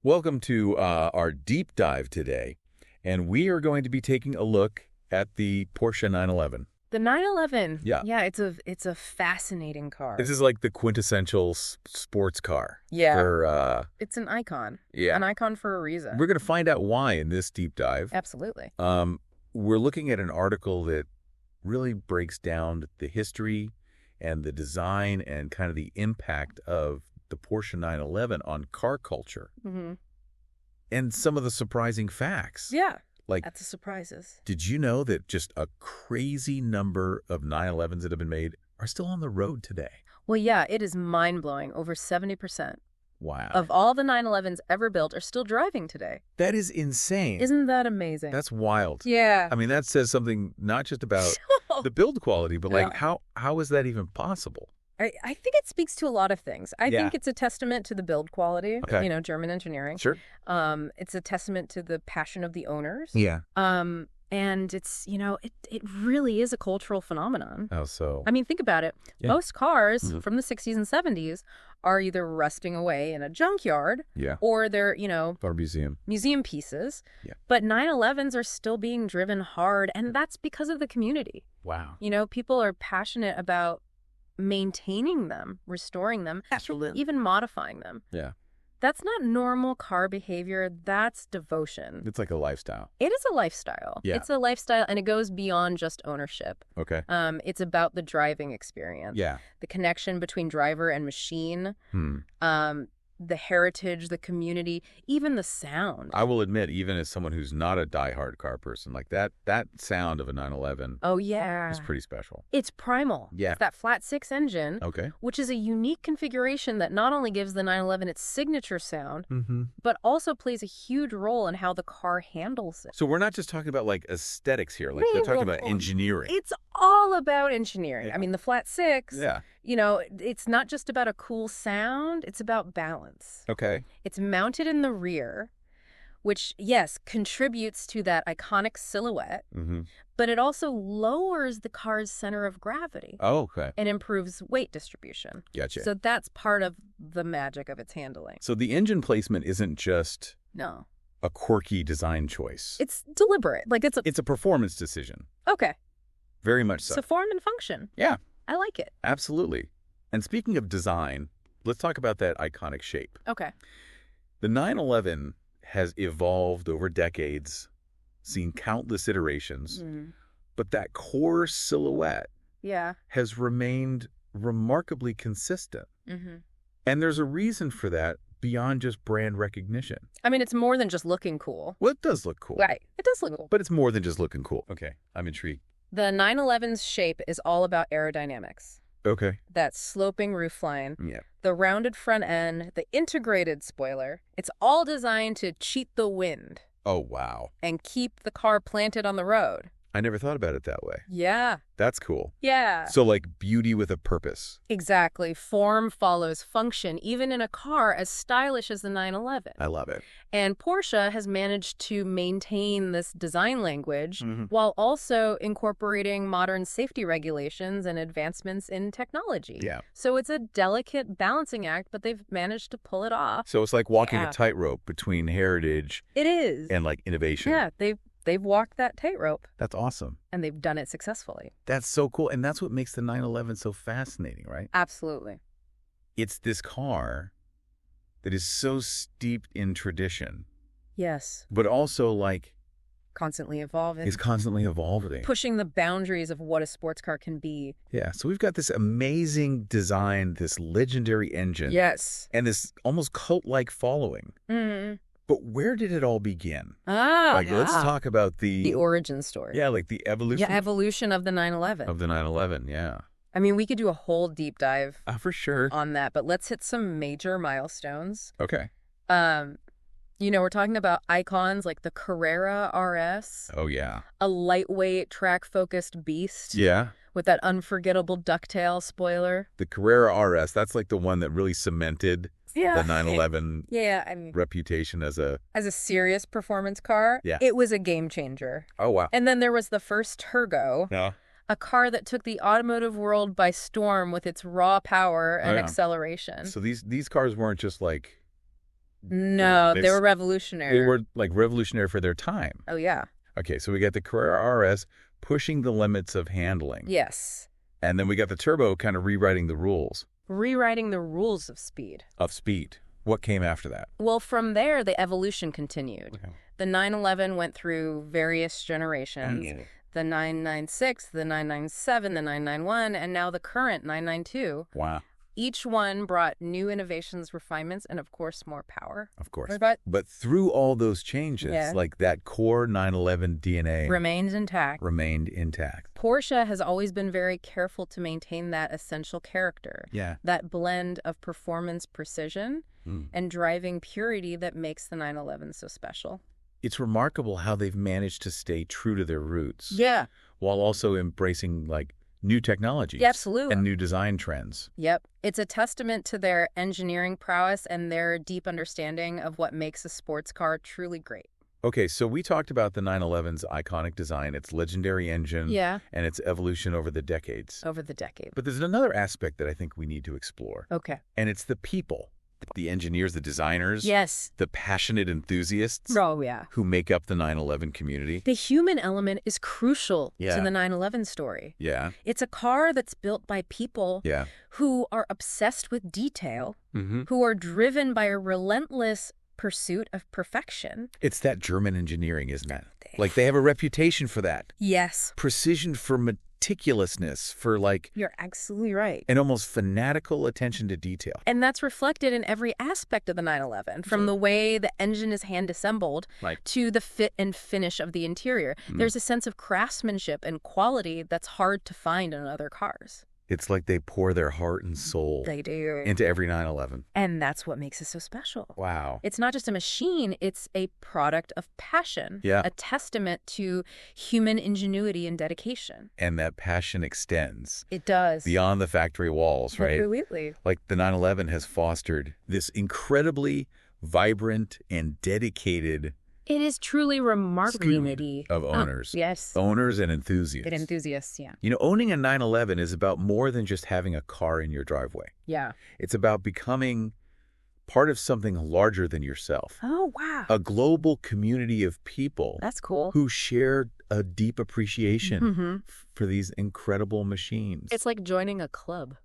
Welcome to our deep dive today, and we are going to be taking a look at the Porsche 911. The 911. Yeah. Yeah, it's a fascinating car. This is like the quintessential sports car. Yeah. It's an icon. Yeah. An icon for a reason. We're going to find out why in this deep dive. Absolutely. We're looking at an article that really breaks down the history and the design and kind of the impact of the Porsche 911 on car culture. Mm-hmm. And some of the surprising facts. Yeah. Like, that's the surprises. Did you know that just a crazy number of 911s that have been made are still on the road today? Well, yeah, it is mind-blowing. Over 70% Wow. of all the 911s ever built are still driving today. That is insane. Isn't that amazing? That's wild. Yeah. I mean, that says something not just about the build quality, but like Yeah. how is that even possible? I think it speaks to a lot of things. I think it's a testament to the build quality, Okay. German engineering. Sure. It's a testament to the passion of the owners. Yeah. And it's, it really is a cultural phenomenon. Oh, so. I mean, think about it. Yeah. Most cars Mhm. from the 60s and 70s are either rusting away in a junkyard Yeah. or they're, Car museum. museum pieces. Yeah. But 911s are still being driven hard, and that's because of the community. Wow. People are passionate about maintaining them, restoring them, Absolutely. even modifying them. Yeah. That's not normal car behavior. That's devotion. It's like a lifestyle. It is a lifestyle. Yeah. It's a lifestyle, and it goes beyond just ownership. Okay. It's about the driving experience. Yeah. The connection between driver and machine, the heritage, the community, even the sound. I will admit, even as someone who's not a diehard car person, like that sound of a 911 Oh, yeah. is pretty special. It's primal. Yeah. It's that flat six engine, Okay. which is a unique configuration that not only gives the 911 its signature sound, Mm-hmm. but also plays a huge role in how the car handles it. So we're not just talking about like aesthetics here. Like they're talking about engineering. It's all about engineering. Yeah. I mean, the flat six, Yeah. it's not just about a cool sound. It's about balance. Okay. It's mounted in the rear, which, yes, contributes to that iconic silhouette, Mm-hmm. but it also lowers the car's center of gravity Oh, okay. and improves weight distribution. Gotcha. So that's part of the magic of its handling. So the engine placement isn't just No. a quirky design choice. It's deliberate. Like, It's a performance decision. okay. Very much so. So form and function. Yeah, I like it. absolutely. And speaking of design, let's talk about that iconic shape. Okay. The 911 has evolved over decades, seen countless iterations, but that core silhouette Yeah. has remained remarkably consistent. Mm-hmm. And there's a reason for that beyond just brand recognition. I mean, it's more than just looking cool. Well, it does look cool. Right. It does look cool. But it's more than just looking cool. Okay, I'm intrigued. The 911's shape is all about aerodynamics. Okay. That sloping roofline, Yeah. the rounded front end, the integrated spoiler. It's all designed to cheat the wind Oh, wow. and keep the car planted on the road. I never thought about it that way. Yeah. That's cool. Yeah. So like beauty with a purpose. Exactly. Form follows function, even in a car as stylish as the 911. I love it. And Porsche has managed to maintain this design language Mhm. while also incorporating modern safety regulations and advancements in technology. Yeah. So it's a delicate balancing act, but they've managed to pull it off. So it's like walking Yeah. a tightrope between heritage It is. and like innovation. Yeah, they've walked that tightrope, That's awesome. and they've done it successfully. That's so cool. And that's what makes the 911 so fascinating, right? Absolutely. It's this car that is so steeped in tradition, Yes. but also like Constantly evolving. is constantly evolving. Pushing the boundaries of what a sports car can be. Yeah. So we've got this amazing design, this legendary engine, Yes. and this almost cult-like following. Mm-hmm. But where did it all begin? Let's Yeah. talk about The origin story. yeah, like the evolution Yeah, evolution of the 911. of the 911. Yeah. I mean, we could do a whole deep dive For sure. on that, but let's hit some major milestones. Okay. We're talking about icons like the Carrera RS, Oh, yeah. a lightweight, track-focused beast Yeah. with that unforgettable ducktail spoiler. The Carrera RS, that's like the one that really cemented the 911 Yeah, I mean, reputation as a... as a serious performance car, Yeah. it was a game changer. Oh, wow. And then there was the first Turgo, No. a car that took the automotive world by storm with its raw power and yeah. acceleration. So these cars weren't just like No, they were revolutionary. They were like revolutionary for their time. Oh, yeah. Okay, so we got the Carrera RS pushing the limits of handling. Yes. And then we got the turbo kind of rewriting the rules. Rewriting the rules of speed. Of speed. What came after that? Well, from there, the evolution continued. Okay. The 911 went through various generations. The 996, the 997, the 991, and now the current 992. Wow. Each one brought new innovations, refinements, and of course, more power. Of course. But through all those changes, Yeah. like that core 911 DNA remains intact. remained intact. Porsche has always been very careful to maintain that essential character. Yeah. That blend of performance precision and driving purity that makes the 911 so special. It's remarkable how they've managed to stay true to their roots. Yeah. While also embracing like new technologies. Yeah, absolutely. And new design trends. Yep. It's a testament to their engineering prowess and their deep understanding of what makes a sports car truly great. Okay, so we talked about the 911's iconic design, its legendary engine, Yeah. and its evolution over the decades. Over the decade. But there's another aspect that I think we need to explore. Okay. And it's the people, the engineers, the designers, Yes. the passionate enthusiasts Oh, yeah. who make up the 911 community. The human element is crucial Yeah. to the 911 story. Yeah, It's a car that's built by people yeah. who are obsessed with detail, Mm-hmm. who are driven by a relentless pursuit of perfection. It's that German engineering, isn't it? Like they have a reputation for that. Yes. Precision, for meticulousness, for like You're absolutely right. an almost fanatical attention to detail. And that's reflected in every aspect of the 911, from the way the engine is hand-assembled Like- to the fit and finish of the interior. There's a sense of craftsmanship and quality that's hard to find in other cars. It's like they pour their heart and soul They do. into every 911. And that's what makes it so special. Wow. It's not just a machine, it's a product of passion. Yeah. A testament to human ingenuity and dedication. And that passion extends It does. beyond the factory walls, right? Absolutely. Like the 911 has fostered this incredibly vibrant and dedicated It is truly remarkable. community of owners. Yes. Owners and enthusiasts. And enthusiasts, yeah. You know, owning a 911 is about more than just having a car in your driveway. Yeah. It's about becoming part of something larger than yourself. Oh, wow. A global community of people That's cool. who share a deep appreciation Mm-hmm. for these incredible machines. It's like joining a club.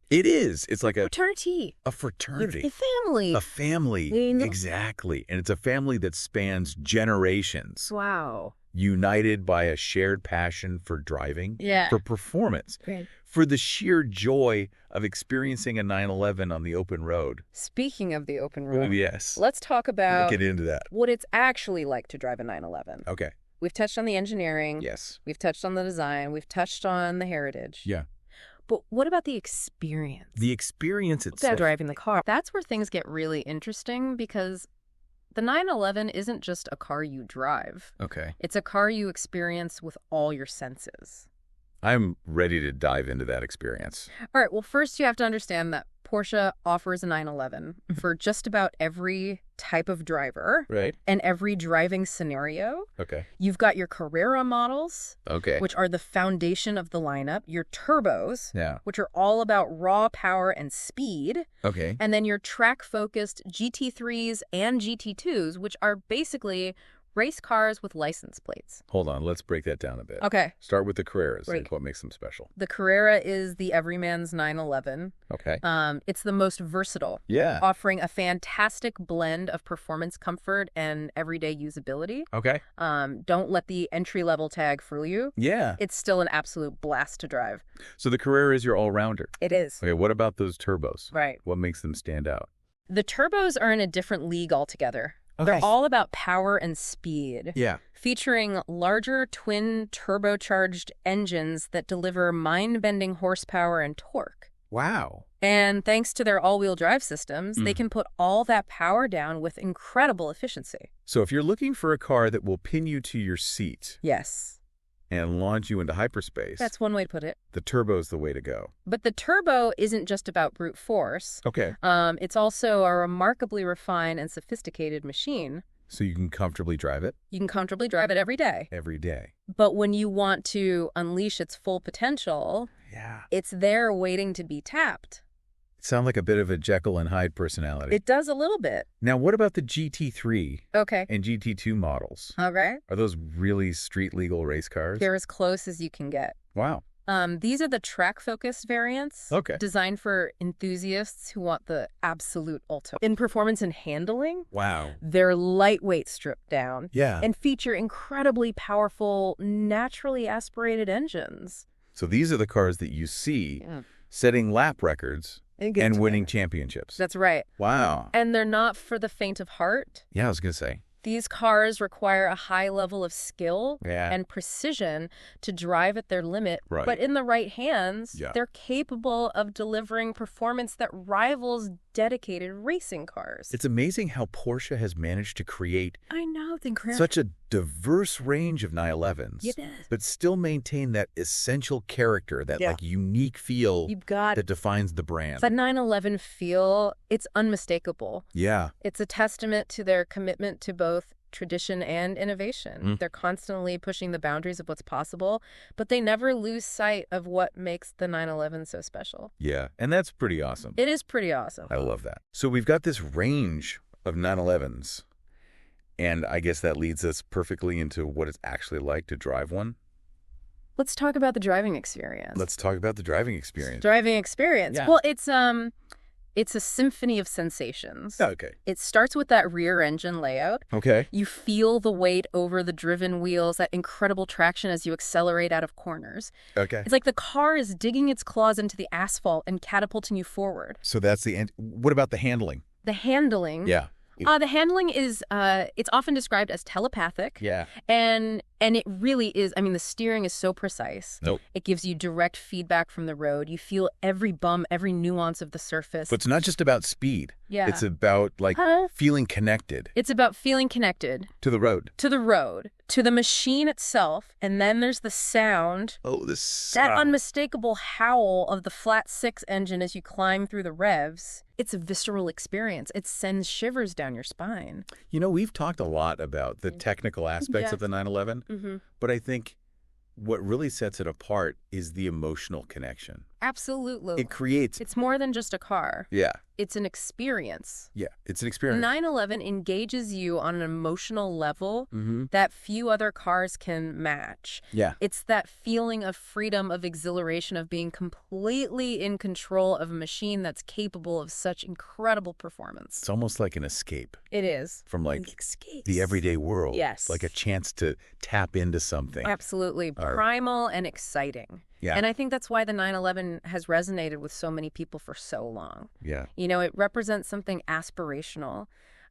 It is. It's like a Fraternity. fraternity. It's a family. A family. You know- Exactly. And it's a family that spans generations, Wow. united by a shared passion for driving, Yeah. for performance, Great. for the sheer joy of experiencing a 911 on the open road. Speaking of the open road, Yes. let's talk about Get into that. what it's actually like to drive a 911. Okay. We've touched on the engineering. Yes. We've touched on the design. We've touched on the heritage. Yeah. But what about the experience? The experience About itself. driving the car. That's where things get really interesting because the 911 isn't just a car you drive. Okay. It's a car you experience with all your senses. I'm ready to dive into that experience. All right, well, first you have to understand that Porsche offers a 911 for just about every type of driver Right. and every driving scenario. Okay. You've got your Carrera models, Okay. which are the foundation of the lineup, your turbos, Yeah. which are all about raw power and speed, Okay. and then your track-focused GT3s and GT2s, which are basically race cars with license plates. Hold on. Let's break that down a bit. Okay. Start with the Carreras. Right. Like what makes them special. The Carrera is the everyman's 911. Okay. It's the most versatile, Yeah. offering a fantastic blend of performance comfort and everyday usability. Okay. Don't let the entry-level tag fool you. Yeah. It's still an absolute blast to drive. So the Carrera is your all-rounder. It is. Okay. What about those turbos? Right. What makes them stand out? The turbos are in a different league altogether. They're all about power and speed, Yeah. featuring larger twin turbocharged engines that deliver mind-bending horsepower and torque. Wow. And thanks to their all-wheel drive systems, they can put all that power down with incredible efficiency. So if you're looking for a car that will pin you to your seat Yes, and launch you into hyperspace, that's one way to put it. the turbo's the way to go. But the turbo isn't just about brute force. Okay. It's also a remarkably refined and sophisticated machine. So you can comfortably drive it You can comfortably drive it every day. every day. But when you want to unleash its full potential, Yeah. it's there waiting to be tapped. Sound like a bit of a Jekyll and Hyde personality. It does a little bit. Now, what about the GT3 Okay. and GT2 models? All right. Are those really street-legal race cars? They're as close as you can get. Wow. These are the track-focused variants. Okay. Designed for enthusiasts who want the absolute ultimate. In performance and handling, Wow. they're lightweight stripped down. Yeah. And feature incredibly powerful, naturally aspirated engines. So these are the cars that you see setting lap records and winning championships. That's right. Wow. And they're not for the faint of heart. Yeah, I was going to say. These cars require a high level of skill Yeah. and precision to drive at their limit. Right. But in the right hands, Yeah. they're capable of delivering performance that rivals dedicated racing cars. It's amazing how Porsche has managed to create I know, it's incredible. such a diverse range of 911s, It is. but still maintain that essential character, that Yeah. like unique feel You've got that defines the brand. that 911 feel. It's unmistakable. Yeah. It's a testament to their commitment to both tradition and innovation. They're constantly pushing the boundaries of what's possible, but they never lose sight of what makes the 911 so special. Yeah. And that's pretty awesome. It is pretty awesome. I love that. So we've got this range of 911s, and I guess that leads us perfectly into what it's actually like to drive one. Let's talk about the driving experience. Let's talk about the driving experience. Driving experience. Yeah. Well, it's a symphony of sensations. Okay. It starts with that rear engine layout. Okay. You feel the weight over the driven wheels, that incredible traction as you accelerate out of corners. Okay. It's like the car is digging its claws into the asphalt and catapulting you forward. So that's the end. What about the handling? The handling. Yeah. The handling is, it's often described as telepathic. Yeah. And it really is. I mean, the steering is so precise. Nope. It gives you direct feedback from the road. You feel every bump, every nuance of the surface. But it's not just about speed. Yeah. It's about like feeling connected It's about feeling connected to the road. to the road, to the machine itself, and then there's the sound. Oh, this. That unmistakable howl of the flat six engine as you climb through the revs. It's a visceral experience. It sends shivers down your spine. You know, we've talked a lot about the technical aspects of the 911, but I think what really sets it apart is the emotional connection. Absolutely. It creates. It's more than just a car. Yeah. It's an experience. Yeah. It's an experience. 911 engages you on an emotional level that few other cars can match. Yeah. It's that feeling of freedom, of exhilaration, of being completely in control of a machine that's capable of such incredible performance. It's almost like an escape It is. from like the everyday world. Yes. Like a chance to tap into something. Absolutely. Primal and exciting. Yeah. And I think that's why the 911 has resonated with so many people for so long. Yeah. You know, it represents something aspirational,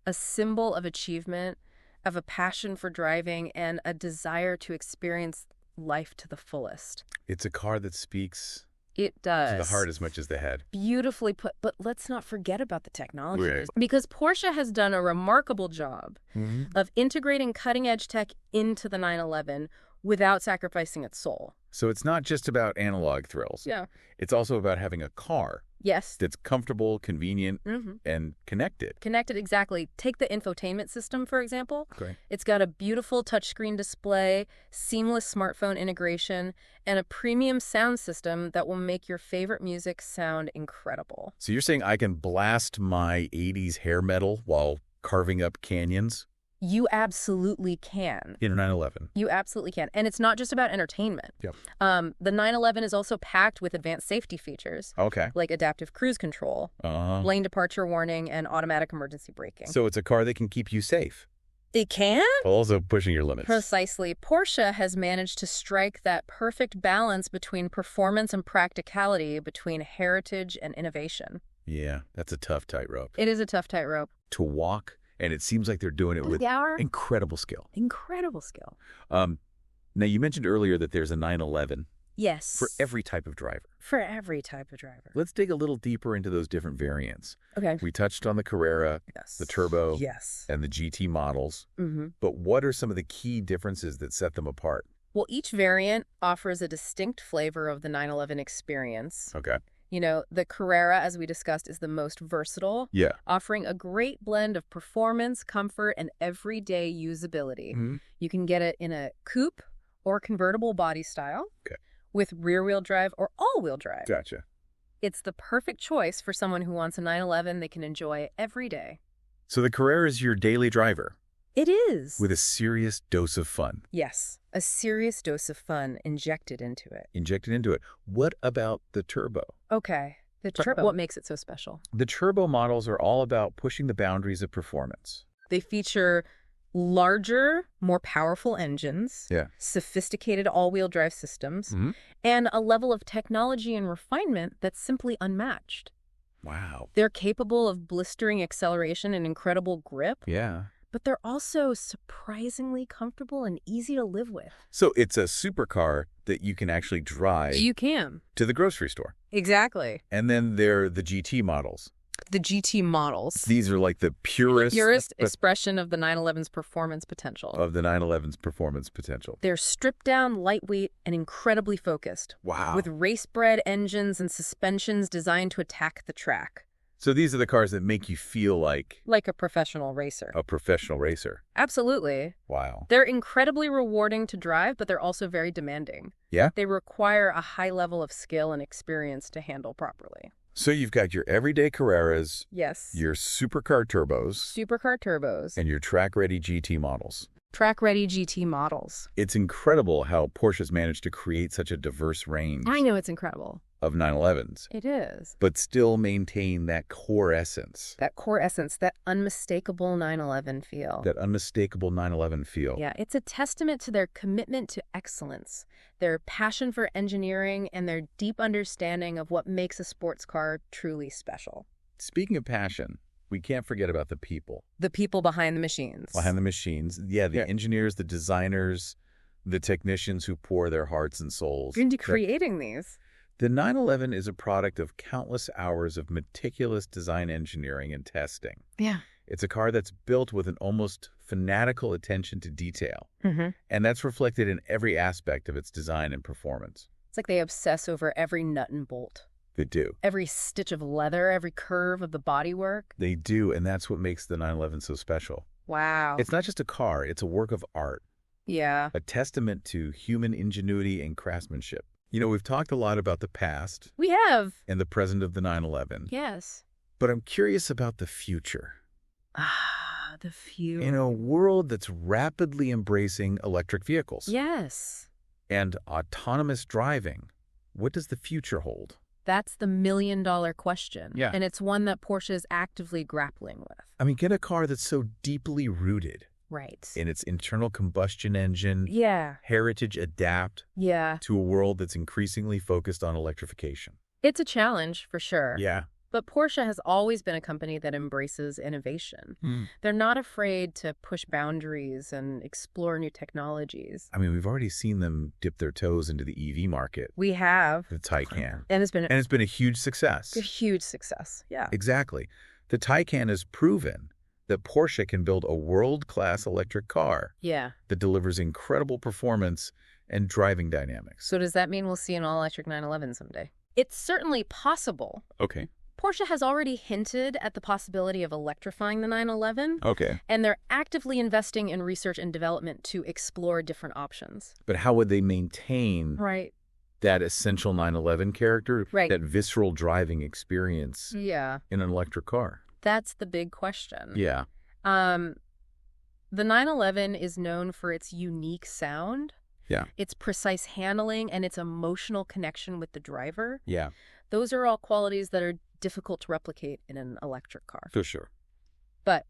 a symbol of achievement, of a passion for driving, and a desire to experience life to the fullest. It's a car that speaks It does. to the heart as much as the head. Beautifully put, but let's not forget about the technology. Right. Because Porsche has done a remarkable job of integrating cutting-edge tech into the 911 without sacrificing its soul. So it's not just about analog thrills. Yeah. It's also about having a car Yes. that's comfortable, convenient, and connected. Connected, exactly. Take the infotainment system, for example. Okay. It's got a beautiful touchscreen display, seamless smartphone integration, and a premium sound system that will make your favorite music sound incredible. So you're saying I can blast my 80s hair metal while carving up canyons You absolutely can. in a 911? You absolutely can. And it's not just about entertainment. Yep. The 911 is also packed with advanced safety features, Okay. like adaptive cruise control, lane departure warning, and automatic emergency braking. So it's a car that can keep you safe, It can? while also pushing your limits. Precisely. Porsche has managed to strike that perfect balance between performance and practicality, between heritage and innovation. Yeah, that's a tough tightrope. It is a tough tightrope. To walk, and it seems like they're doing it with incredible skill. Incredible skill. Now, you mentioned earlier that there's a 911 Yes. for every type of driver. For every type of driver. Let's dig a little deeper into those different variants. Okay. We touched on the Carrera, Yes. the Turbo, Yes. and the GT models. Mm-hmm. But what are some of the key differences that set them apart? Well, each variant offers a distinct flavor of the 911 experience. Okay. You know, the Carrera, as we discussed, is the most versatile, Yeah. offering a great blend of performance, comfort, and everyday usability. You can get it in a coupe or convertible body style, Okay. with rear-wheel drive or all-wheel drive. Gotcha. It's the perfect choice for someone who wants a 911 they can enjoy every day. So the Carrera is your daily driver It is. with a serious dose of fun Yes, a serious dose of fun injected into it. injected into it. What about the turbo? Okay, the turbo. What makes it so special? The turbo models are all about pushing the boundaries of performance. They feature larger, more powerful engines, Yeah. sophisticated all-wheel drive systems, Mhm. and a level of technology and refinement that's simply unmatched. Wow. They're capable of blistering acceleration and incredible grip, Yeah. but they're also surprisingly comfortable and easy to live with. So it's a supercar that you can actually drive You can. to the grocery store. Exactly. And then there are the GT models. The GT models. These are like the purest expression of the 911's performance potential. of the 911's performance potential. They're stripped down, lightweight, and incredibly focused. Wow. With race-bred engines and suspensions designed to attack the track. So these are the cars that make you feel like Like a professional racer. a professional racer. Absolutely. Wow. They're incredibly rewarding to drive, but they're also very demanding. Yeah? They require a high level of skill and experience to handle properly. So you've got your everyday Carreras, Yes. your supercar turbos, Supercar turbos. and your track-ready GT models. Track-ready GT models. It's incredible how Porsche's managed to create such a diverse range I know, it's incredible. of 911s, It is. but still maintain that core essence, That core essence, that unmistakable 911 feel. that unmistakable 911 feel. Yeah, it's a testament to their commitment to excellence, their passion for engineering, and their deep understanding of what makes a sports car truly special. Speaking of passion, we can't forget about the people The people behind the machines. behind the machines. Yeah, the engineers, the designers, the technicians who pour their hearts and souls into creating these. The 911 is a product of countless hours of meticulous design engineering and testing. Yeah. It's a car that's built with an almost fanatical attention to detail, and that's reflected in every aspect of its design and performance. It's like they obsess over every nut and bolt. They do. Every stitch of leather, every curve of the bodywork. They do, and that's what makes the 911 so special. Wow. It's not just a car, it's a work of art, Yeah. a testament to human ingenuity and craftsmanship. You know, we've talked a lot about the past We have. and the present of the 911, Yes. but I'm curious about the future. Ah, the future. In a world that's rapidly embracing electric vehicles Yes. and autonomous driving, what does the future hold? That's the million-dollar question. Yeah. And it's one that Porsche is actively grappling with. I mean, get a car that's so deeply rooted Right. in its internal combustion engine, Yeah. heritage adapt Yeah. to a world that's increasingly focused on electrification. It's a challenge, for sure. Yeah. But Porsche has always been a company that embraces innovation. They're not afraid to push boundaries and explore new technologies. I mean, we've already seen them dip their toes into the EV market, We have. the Taycan. And it's been And it's been a huge success. a huge success. Yeah. Exactly. The Taycan has proven that Porsche can build a world-class electric car Yeah. that delivers incredible performance and driving dynamics. So does that mean we'll see an all-electric 911 someday? It's certainly possible. Okay. Porsche has already hinted at the possibility of electrifying the 911, Okay. and they're actively investing in research and development to explore different options. But how would they maintain Right. that essential 911 character, Right. that visceral driving experience Yeah. in an electric car? That's the big question. Yeah. The 911 is known for its unique sound, Yeah. its precise handling, and its emotional connection with the driver. Yeah. Those are all qualities that are difficult to replicate in an electric car. For sure. But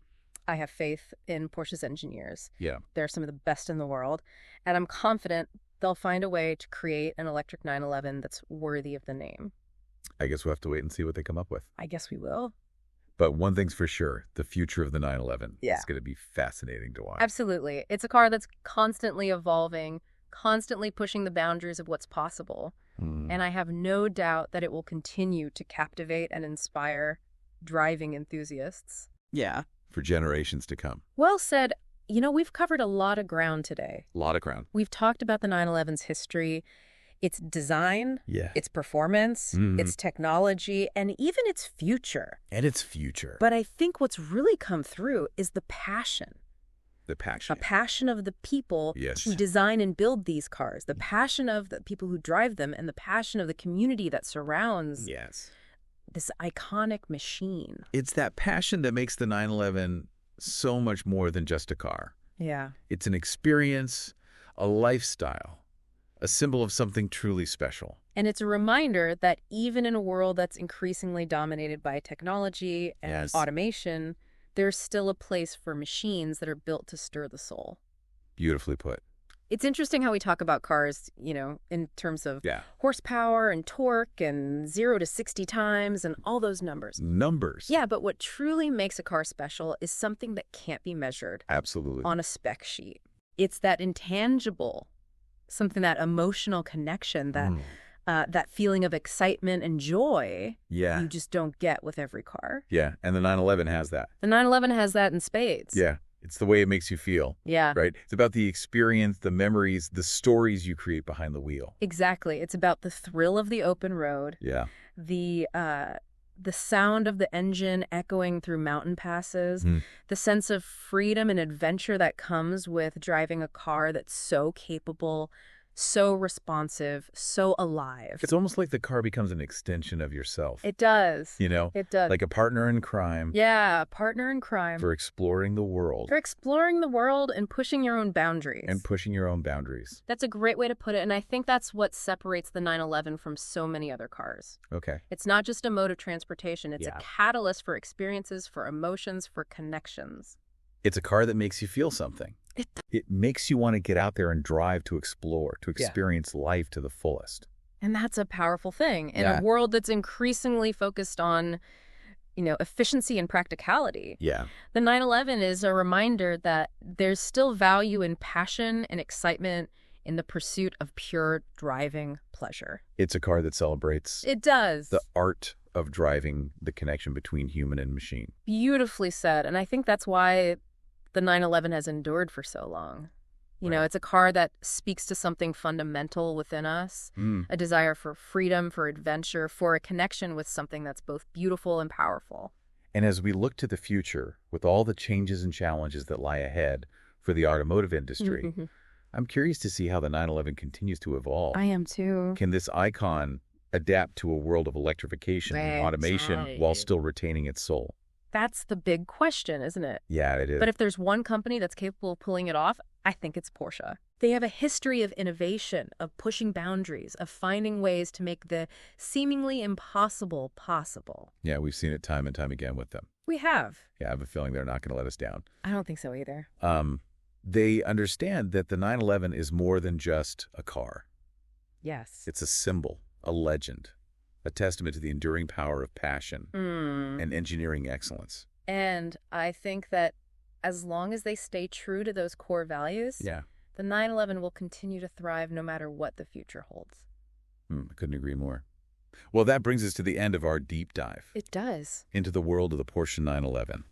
I have faith in Porsche's engineers. Yeah. They're some of the best in the world, and I'm confident they'll find a way to create an electric 911 that's worthy of the name. I guess we'll have to wait and see what they come up with. I guess we will. But one thing's for sure, the future of the 911 Yeah. is going to be fascinating to watch. Absolutely. It's a car that's constantly evolving, constantly pushing the boundaries of what's possible. And I have no doubt that it will continue to captivate and inspire driving enthusiasts. Yeah. For generations to come. Well said. You know, we've covered a lot of ground today. A lot of ground. We've talked about the 911's history, its design, Yeah. its performance, its technology, and even its future. And its future. But I think what's really come through is the passion. The passion. A passion of the people Yes. who design and build these cars, the passion of the people who drive them, and the passion of the community that surrounds Yes. this iconic machine. It's that passion that makes the 911 so much more than just a car. Yeah. It's an experience, a lifestyle, a symbol of something truly special. And it's a reminder that even in a world that's increasingly dominated by technology and Yes. automation, there's still a place for machines that are built to stir the soul. Beautifully put. It's interesting how we talk about cars, in terms of Yeah. horsepower and torque and 0 to 60 times and all those numbers. Numbers. Yeah, but what truly makes a car special is something that can't be measured Absolutely. on a spec sheet. It's that intangible, something, that emotional connection, that feeling of excitement and joy Yeah. you just don't get with every car. Yeah. And the 911 has that. The 911 has that in spades. Yeah. It's the way it makes you feel, Yeah. right? It's about the experience, the memories, the stories you create behind the wheel. Exactly. It's about the thrill of the open road, Yeah. the sound of the engine echoing through mountain passes, the sense of freedom and adventure that comes with driving a car that's so capable, so responsive, so alive. It's almost like the car becomes an extension of yourself. It does. It does. like a partner in crime. Yeah, partner in crime. For exploring the world. For exploring the world and pushing your own boundaries. And pushing your own boundaries. That's a great way to put it, and I think that's what separates the 911 from so many other cars. Okay. It's not just a mode of transportation. It's Yeah. a catalyst for experiences, for emotions, for connections. It's a car that makes you feel something. It makes you want to get out there and drive to explore, to experience life to the fullest. And that's a powerful thing in Yeah. a world that's increasingly focused on, efficiency and practicality. Yeah. The 911 is a reminder that there's still value in passion and excitement in the pursuit of pure driving pleasure. It's a car that celebrates It does. the art of driving, the connection between human and machine. Beautifully said. And I think that's why the 911 has endured for so long. Right. It's a car that speaks to something fundamental within us, a desire for freedom, for adventure, for a connection with something that's both beautiful and powerful. And as we look to the future, with all the changes and challenges that lie ahead for the automotive industry, I'm curious to see how the 911 continues to evolve. I am too. Can this icon adapt to a world of electrification and automation while still retaining its soul? That's the big question, isn't it? Yeah, it is. But if there's one company that's capable of pulling it off, I think it's Porsche. They have a history of innovation, of pushing boundaries, of finding ways to make the seemingly impossible possible. Yeah, we've seen it time and time again with them. We have. Yeah, I have a feeling they're not going to let us down. I don't think so either. They understand that the 911 is more than just a car. Yes. It's a symbol, a legend, a testament to the enduring power of passion and engineering excellence. And I think that as long as they stay true to those core values, Yeah. the 911 will continue to thrive no matter what the future holds. I couldn't agree more. Well, that brings us to the end of our deep dive It does. into the world of the Porsche 911.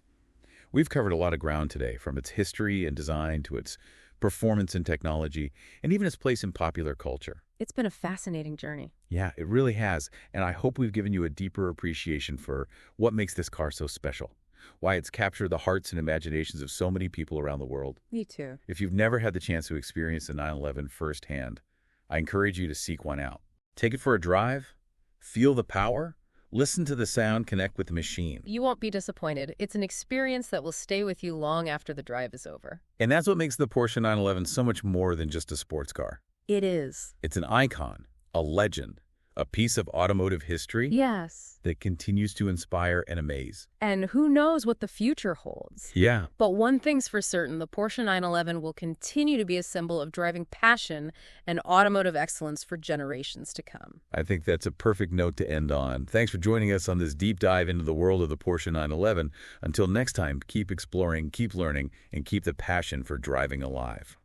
We've covered a lot of ground today, from its history and design to its performance and technology, and even its place in popular culture. It's been a fascinating journey. Yeah, it really has, and I hope we've given you a deeper appreciation for what makes this car so special, why it's captured the hearts and imaginations of so many people around the world. Me too. If you've never had the chance to experience the 911 firsthand, I encourage you to seek one out. Take it for a drive, feel the power, listen to the sound, connect with the machine. You won't be disappointed. It's an experience that will stay with you long after the drive is over. And that's what makes the Porsche 911 so much more than just a sports car. It is. It's an icon, a legend, a piece of automotive history Yes. that continues to inspire and amaze. And who knows what the future holds. Yeah. But one thing's for certain, the Porsche 911 will continue to be a symbol of driving passion and automotive excellence for generations to come. I think that's a perfect note to end on. Thanks for joining us on this deep dive into the world of the Porsche 911. Until next time, keep exploring, keep learning, and keep the passion for driving alive.